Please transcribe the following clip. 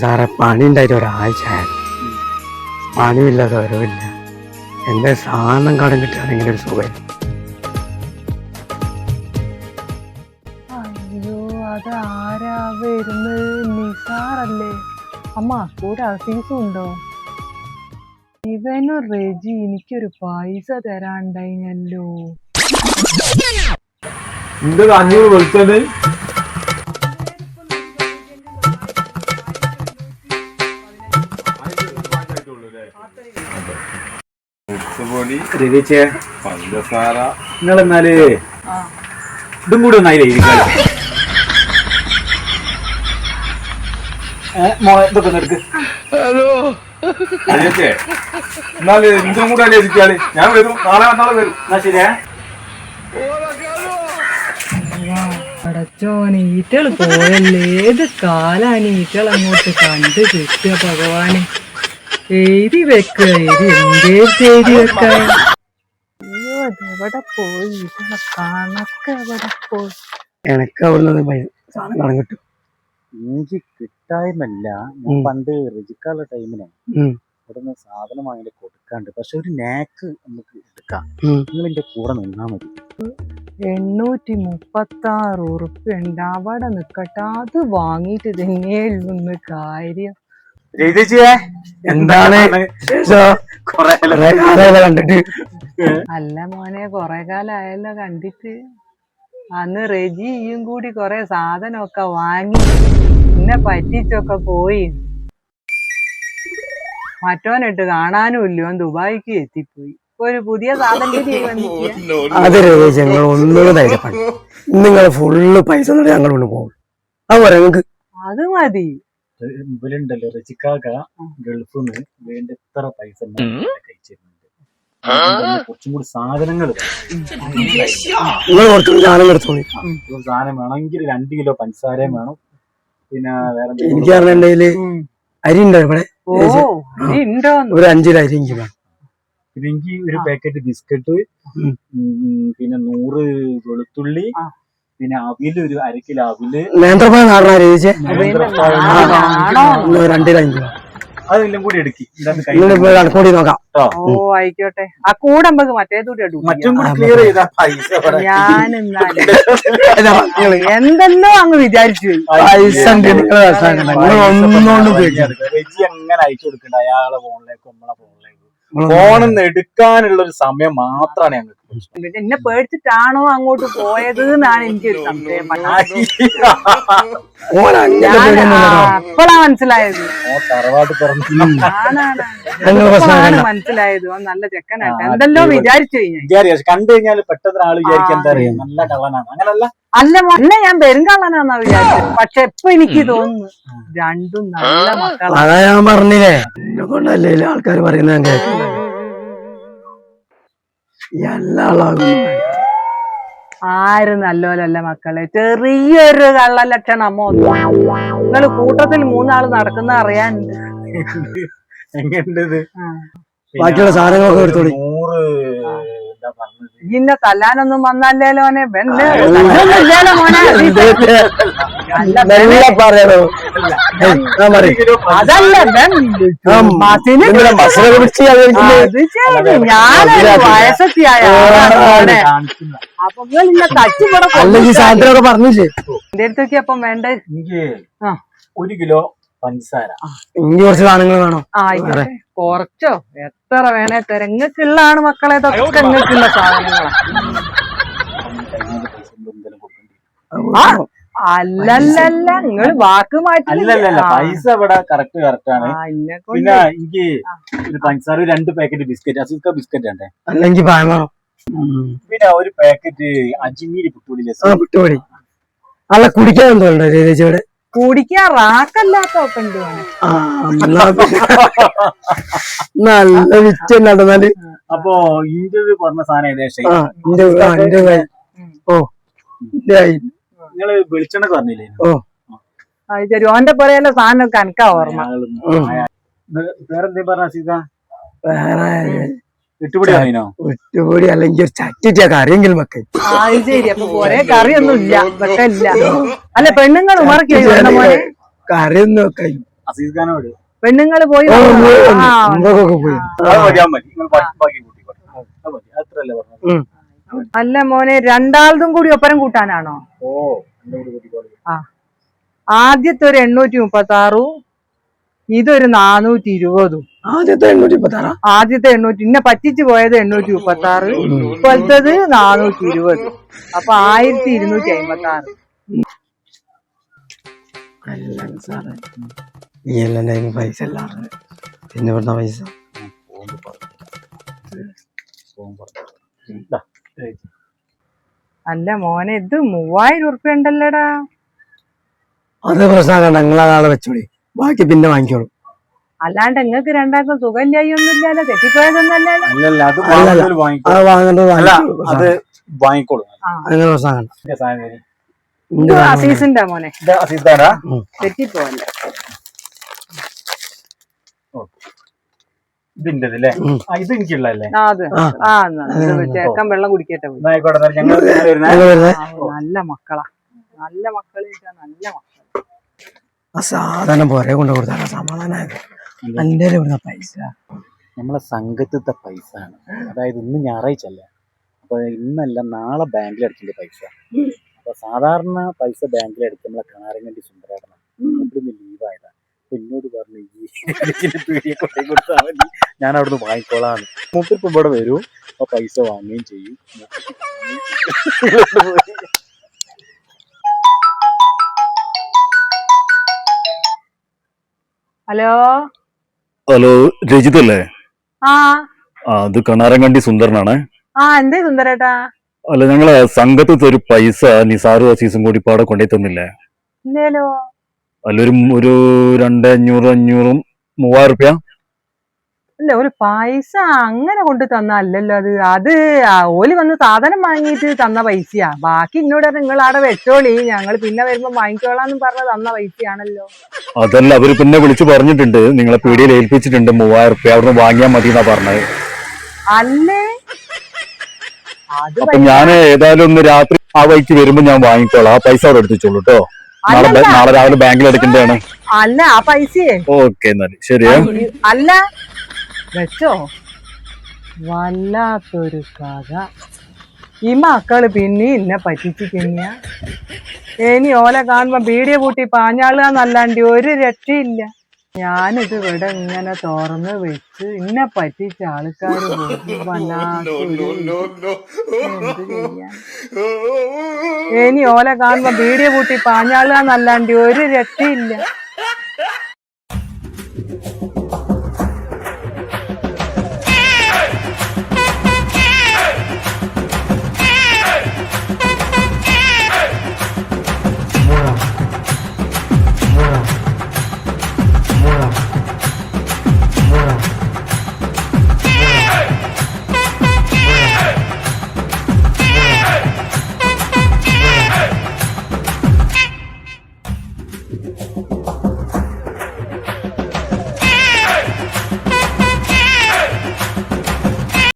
സാറേ പണി ഉണ്ടായിട്ട് ഒരാഴ്ച പണിയില്ല സ്വരമില്ല. എന്റെ സാധനം കടം കിട്ടുകയാണെങ്കിൽ ഒരു സുഖം. അയ്യോ അതാരാ വരുന്നത്? നിസാറല്ലേ? അമ്മ കൂടെ ഫീസും ഉണ്ടോ? ഇവനു റെജി എനിക്കൊരു പൈസ തരാണ്ടായിനല്ലോ. എന്റെ 500 വിളിച്ചത് പഞ്ചസാര നിങ്ങളെന്നാല് ഇതും കൂടി ഒന്നായില്ലേ ഇതൊക്കെ എടുക്ക്. എന്നാല് ഇതും കൂടെ അല്ലേ ഇരിക്കാല്. ഞാൻ വരും, നാളെ വന്നാളെ വരും. എന്നാ ശരിയാ. അടച്ചോനെ ഈറ്റള് പോയല്ലേ. ഏത് കാലാണ് ഈറ്റൾ അങ്ങോട്ട് കണ്ട് കിട്ടിയ ഭഗവാന്. എഴുതി വെക്ക എഴുതി എഴുതി വെക്കാൻ. അയ്യോ അതെവിടെ പോയി? ഈറ്റളെ കണക്ക് എവിടെ പോയി? എനക്ക് അവിടുന്ന് സാധനം കടം കിട്ടും. എനിക്ക് കിട്ടായ്മല്ല. ഞാൻ പണ്ട് രജിക്കാനുള്ള ടൈമിനെ ഇവിടുന്ന് സാധനം വാങ്ങി കൊടുക്കാണ്ട്. പക്ഷെ ഒരു നാക്ക് നമുക്ക് എടുക്കാം. നിങ്ങൾ എന്റെ കൂടെ നിന്നാ മതി. 836 ഉറുപ്പ്യുണ്ട്. അവിടെ നിക്കട്ടെ, അത് വാങ്ങിട്ട് തന്നെയുള്ളൂ കാര്യം. എന്താണ് കണ്ടിട്ട്? അല്ല മോനെ, കൊറേ കാലായല്ലോ കണ്ടിട്ട്. അന്ന് റെജിയും കൂടി കൊറേ സാധനമൊക്കെ വാങ്ങി എന്നെ പറ്റിച്ചൊക്കെ പോയി. മറ്റോനിട്ട് കാണാനും ഇല്ല. ദുബായിക്ക് എത്തിപ്പോയി. ഒരു പുതിയ സാധനം അത് ഞങ്ങൾ ഒന്നും ധൈര്യപ്പെട്ടു. നിങ്ങൾ ഫുള്ള് പൈസ ഞങ്ങൾ കൊണ്ട് പോകും. അതുപോലെ ഞങ്ങൾക്ക് അത് മതി. ഇവരുണ്ടല്ലോ റജിക്കാക്ക ഗൾഫിൽ നിന്ന് വേണ്ട എത്ര പൈസ കഴിച്ചിരുന്നുണ്ട്. കുറച്ചും കൂടി സാധനങ്ങൾ സാധനം വേണമെങ്കിൽ 2 കിലോ പഞ്ചസാരയും വേണം. പിന്നെ വേറെ എനിക്ക് പറഞ്ഞിട്ടുണ്ടെങ്കില് അരി ഉണ്ടോ ഇവിടെ? ഒരു 5 കിലോ അരി എനിക്ക് വേണം. പിന്നെ എനിക്ക് ഒരു പാക്കറ്റ് ബിസ്ക്കറ്റ്, പിന്നെ 100 വെളുത്തുള്ളി, പിന്നെ അവില് ഒരു 1/2 കിലോ അവില്. നേന്ത്രപ്പഴം നാടനാ ചേച്ചി? 2 കിലോ 5 കിലോ അതെല്ലാം കൂടി എടുക്കി കണക്കൂടി നോക്കാം. ഓ ആയിക്കോട്ടെ. ആ കൂടെ നമുക്ക് മറ്റേതൂടെ മറ്റും കൂടി ക്ലിയർ ചെയ്താ പൈസ. എന്തെല്ലോ അങ്ങ് വിചാരിച്ചു. പൈസ ഒന്നുകൊണ്ടും റെജി എങ്ങനെ അയച്ചു കൊടുക്കണ്ട. അയാളെ ഫോണിലേക്ക് നമ്മളെ ഫോണിലേക്ക് ഫോണിന്ന് എടുക്കാനുള്ള ഒരു സമയം മാത്രമാണ് ഞങ്ങൾക്ക്. എന്നെ പേടിച്ചിട്ടാണോ അങ്ങോട്ട് പോയത് എന്നാണ് എനിക്കൊരു സംശയം. അപ്പോഴാ മനസ്സിലായത്. മനസ്സിലായത് നല്ല ചെക്കനായിട്ട്. എന്തെല്ലോ വിചാരിച്ചു കണ്ടു കഴിഞ്ഞാൽ പെട്ടെന്ന് ആള് വിചാരിക്കാൻ എന്താ അറിയാം, നല്ല കള്ളനാണ്. അങ്ങനല്ല അല്ല ഞാൻ പെരുങ്കള്ളനാന്നാ വിചാരിച്ചത്. പക്ഷെ ഇപ്പൊ എനിക്ക് തോന്നുന്നു രണ്ടും നല്ല മക്കളാണ്. അതാ ഞാൻ പറഞ്ഞില്ലേ, എന്നെ കൊണ്ടല്ലേ ആൾക്കാർ പറയുന്നത് കേൾക്കുന്നത്. ആരും നല്ലോലല്ല മക്കളെ. ചെറിയൊരു കള്ള ലക്ഷണം അമ്മ ഒന്നും. നിങ്ങള് കൂട്ടത്തിൽ 3 ആള് നടക്കുന്ന അറിയാനുണ്ട്. എങ്ങനെയുണ്ട്? ബാക്കിയുള്ള സാധനങ്ങളൊക്കെ എടുത്തോളി. ഇന്നെ തല്ലാനൊന്നും വന്നല്ലേലോ മോനെ. അതല്ല ഞാനൊരു വയസ്സെത്തിയായ അപ്പൊ ഇന്നെ സാധനമൊക്കെ പറഞ്ഞില്ലേ എന്റെ അടുത്തൊക്കെ അപ്പം വേണ്ട? 1 കിലോ പഞ്ചസാര. ഇനി കുറച്ച് സാധനങ്ങൾ വേണോ? ആയിക്കോട്ടെ, കുറച്ചോ എത്ര വേണേ തെരങ്ങക്കുള്ളതാണ് മക്കളെ. ഇതൊക്കെ എങ്ങക്കുള്ള സാധനങ്ങളാ. അല്ലല്ല നിങ്ങള് വാക്ക് മാറ്റി. അല്ലല്ല പൈസ ഇവിടെ കറക്റ്റ് ആണ്. പിന്നെ എനിക്ക് ഒരു പഞ്ചസാര, 2 പാക്കറ്റ് ബിസ്ക്കറ്റ്, അസുഖ ബിസ്ക്കറ്റ് ഉണ്ട്. അല്ലെങ്കിൽ പായം വേണം. പിന്നെ ഒരു പാക്കറ്റ് അജ്മീരി പുട്ടുപൊടി. അല്ല കുടിക്കാൻ എന്തോണ്ടോ ചേച്ചിയോടെ? കുടിക്കാൻ റാക്കല്ലാത്തൊക്കെ ഉണ്ട്. നല്ല വിറ്റുണ്ടാല്. അപ്പൊ ഇന്റത് പറഞ്ഞ സാധനം ഏകദേശം. ഓ നിങ്ങള് വെളിച്ചെണ്ണ പറഞ്ഞില്ലേ? ഓ ശരി. ഓന്റെ പറയല്ല സാധനം കനക്കാ ഓർമ്മ. വേറെന്തേ പറഞ്ഞ സീത? വേറെ ഇട്ടുപൊടി അല്ലെങ്കിൽ ഒരു ചട്ടിട്ടിയ കറിയെങ്കിലും വെക്ക. ശരി. അപ്പൊ കൊറേ കറിയൊന്നും ഇല്ല, വെക്കല്ല. അല്ല പെണ്ണുങ്ങൾ കറിയൊന്നും വെക്ക. അസീസ് ഖാനോട് പെണ്ണുങ്ങള് പോയി ഓ, പോയി വന്നു. ആ, മുമ്പൊക്കെ പോയി. അത് മതി, അത് മതി. നിങ്ങൾ ബാക്കി കൂട്ടിക്കോട്ടെ. അത് മതി. അത്രയല്ലേ പറഞ്ഞത്? ഉം. അല്ല മോനെ രണ്ടാളതും കൂടി ഒപ്പരം കൂട്ടാനാണോ? ഓ എന്റെ കൂടി കൂട്ടിക്കോളി. ആ ആദ്യത്തെ ഒരു 836 ഇതൊരു 420. ആദ്യത്തെ 836. ആദ്യത്തെ 800 ഇന്നെ പറ്റിച്ചു പോയത് 836, ഇപ്പോഴത്തത് 420. അപ്പൊ 1256. എല്ലാം സാറേ ഈ എല്ലാം ടൈം പൈസ എല്ലാം പിന്നെ ഇവിടുന്ന പൈസ അല്ല മോനെ ഇത് 3000 ഉറുപ്പ്യ ഉണ്ടല്ലോടാ. അത് പ്രശ്നമാകണ്ട, നിങ്ങളാളെ വെച്ചോളി, ബാക്കി പിന്നെ വാങ്ങിക്കോളൂ. അല്ലാണ്ട് നിങ്ങൾക്ക് രണ്ടാൾക്കും സുഖമില്ലായൊന്നുമില്ലല്ലോ, തെറ്റിപ്പോയതൊന്നല്ലേ? അല്ലല്ല, അത് അല്ലല്ല. വാങ്ങിക്കോളൂ. അത് വാങ്ങേണ്ടത് അല്ല, വാങ്ങിക്കോളൂ. അത് വാങ്ങിക്കോളൂ. അങ്ങനെ പ്രശ്നമാകണ്ട. എന്റെ സാധനം ഇത് അസീസിന്റെ മോനെ, അസീസാരാ? തെറ്റിപ്പോവല്ലേ. ഇതിന്റെ അല്ലേ? ഇത് എനിക്കുള്ളതല്ലേ? അത് ചേക്കാൻ വെള്ളം കുടിക്കട്ടെ പോയി. ആയിക്കോട്ടെ, ഞങ്ങൾ നല്ല മക്കളാ, നല്ല മക്കള്, നല്ല മക്കള്. ആ സാധനം പുറകെ കൊണ്ട് കൊടുത്താൽ സമാധാനമായത്. എൻ്റെ ഇവിടുന്ന പൈസ നമ്മളെ സംഘത്തിലത്തെ പൈസ ആണ്. അതായത് ഇന്ന് ഞായറാഴ്ച അല്ലേ, അപ്പൊ ഇന്നല്ല നാളെ ബാങ്കിൽ അടിക്കേണ്ട പൈസ. അപ്പൊ സാധാരണ പൈസ ബാങ്കിൽ അടിക്കും നമ്മളെ കാരങ്ങണ്ടി സുന്ദരേട്ടനാണ്. ഇവിടുന്ന് ലീവായതാ. അപ്പൊ എന്നോട് പറഞ്ഞു ഈ പീടിയെ കൊണ്ടേ കൊടുത്താൽ മതി, ഞാൻ അവിടുന്ന് വാങ്ങിക്കോളാന്ന്. മൂപ്പരിപ്പം ഇവിടെ വരും, അപ്പൊ പൈസ വാങ്ങുകയും ചെയ്യും. ഹലോ ഹലോ, രജിതല്ലേ? ആ അത് കണാരങ്കണ്ടി സുന്ദരനാണ്. എന്തേ സുന്ദരേട്ടാ? അല്ല, ഞങ്ങളെ സംഘത്തിലത്തെ ഒരു പൈസ നിസാറും അസീസും കൂടി പാടെ കൊണ്ടേ തന്നില്ലേ? ഇല്ലേലോ. അല്ല, ഒരു 2500, 500, 3000 റുപ്യ. അല്ല ഒരു പൈസ അങ്ങനെ കൊണ്ട് തന്നല്ലോ അത് ഓല് വന്ന് സാധനം വാങ്ങിയിട്ട് തന്ന പൈസയാ. ബാക്കി ഇന്നോട് നിങ്ങൾ അവിടെ വെച്ചോളി, ഞങ്ങൾ പിന്നെ വരുമ്പോ വാങ്ങിക്കോളാന്നും പറഞ്ഞ് തന്ന പൈസയാണല്ലോ. അതല്ല, അവര് പിന്നെ വിളിച്ചു പറഞ്ഞിട്ടുണ്ട്, നിങ്ങളെ പീടിയിൽ ഏൽപ്പിച്ചിട്ടുണ്ട് 3000 റുപ്യ, അവിടുന്ന് വാങ്ങിയാൽ മതി എന്നാ പറഞ്ഞത്. അല്ലേ അത് അപ്പൊ ഞാൻ ഏതായാലും ഒന്ന് രാത്രി ആ വഴിക്ക് വരുമ്പോ ഞാൻ വാങ്ങിക്കോളാം. ആ പൈസ അവിടെ എടുത്തിച്ചോളൂ കേട്ടോ. നാളെ രാവിലെ ബാങ്കിൽ എടുക്കേണ്ടതാണ്. അല്ല ആ പൈസയെ ഓക്കെ, എന്നാല് ശരിയാ. അല്ല വെച്ചോ. വല്ലാത്തൊരു കഥ. ഈ മക്കള് പിന്നെ ഇന്നെ പറ്റിച്ചു തിന്നിയ. ഇനി ഓലെ കാണുമ്പോ പീടിയ പൂട്ടി പാഞ്ഞാളുകന്നല്ലാണ്ട് ഒരു രക്ഷയില്ല. ഞാനിത് ഇവിടെ ഇങ്ങനെ തുറന്ന് വെച്ച് ഇന്നെ പറ്റിച്ച ആൾക്കാര് എന്ത് ചെയ്യാൻ. ഇനി ഓലെ കാണുമ്പോ പീടിയ പൂട്ടി പാഞ്ഞാളുകന്നല്ലാണ്ട് ഒരു രക്ഷയില്ല.